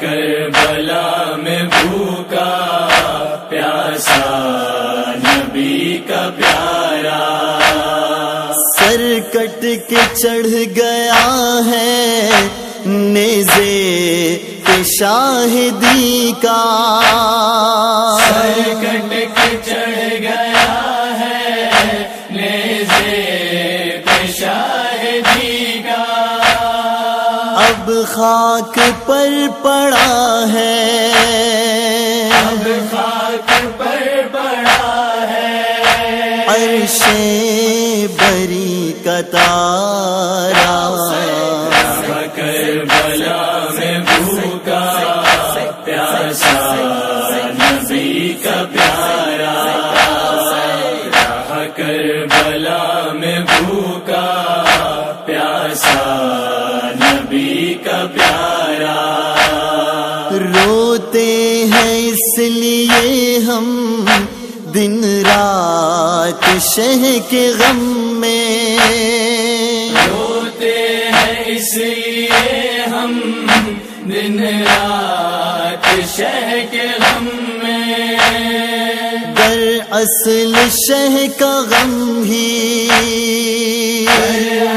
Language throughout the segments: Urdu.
کربلا میں بھوکا پیاسا نبی کا پیارا، سر کٹ کے چڑھ گیا ہے نیزے پہ شاہدی کا، سر کٹ کے چڑھ گیا ہے نیزے پہ شاہدی کا، اب خاک پر پڑا ہے، اب خاک پر پڑا ہے، عرش بری کا تارا، کربلا میں بھوکا پیاسا نبی کا پیارا، اس لیے ہم دن رات شہ کے غم میں روتے ہیں، اس لیے ہم دن رات شہ کے غم میں، در اصل شہ کا غم ہی،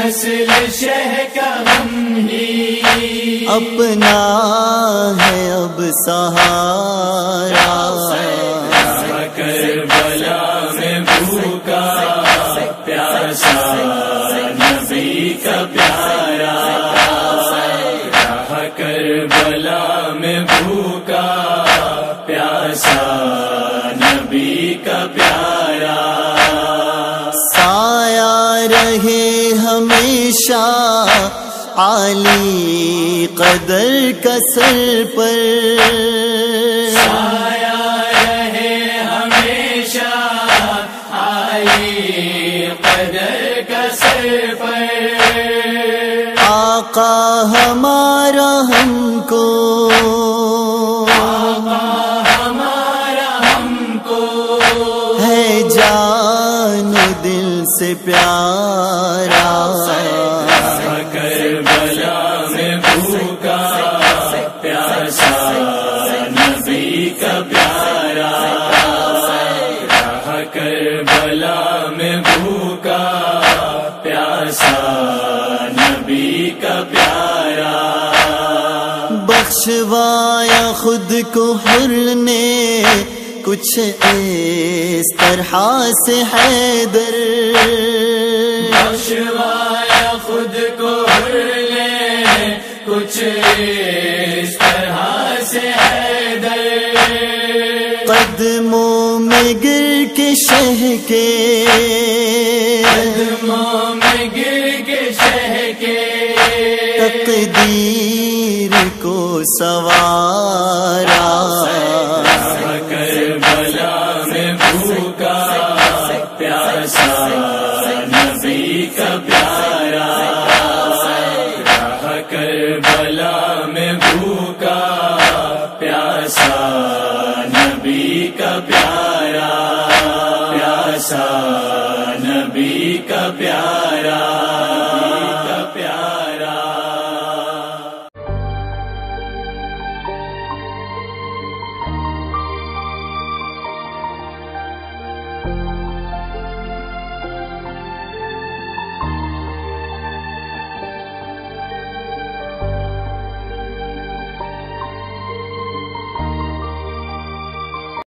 اصل شہ کا غم ہی اپنا ہے اب سہارا، کربلا میں بھوکا پیاسا نبی کا پیارا، کربلا میں بھوکا پیاسا نبی کا پیارا، سایہ رہے ہمیشہ عالی قدر کا سر پر، سایہ رہے ہمیشہ عالی قدر کا سر پر، آقا ہمارا ہم کو، ہمارا ہم کو ہے جان و دل سے پیارا، کربلا میں بھوکا پیاسا نبی کا پیارا، کربلا میں بھوکا پیاسا نبی کا پیارا، بخشوایا خود کو حر نے کچھ اس طرح سے حیدر، بخشوایا خود کو حر نے کچھ اس طرح سے حیدر، قدموں میں گر کے شہ کے، قدموں میں گر کے شہ کے، تقدیر کو سوارا، کربلا میں بھوکا پیاسا نبی کا پیارا، کربلا میں بھوکا پیاسا نبی کا پیارا، پیاسا نبی کا پیارا، کا پیارا۔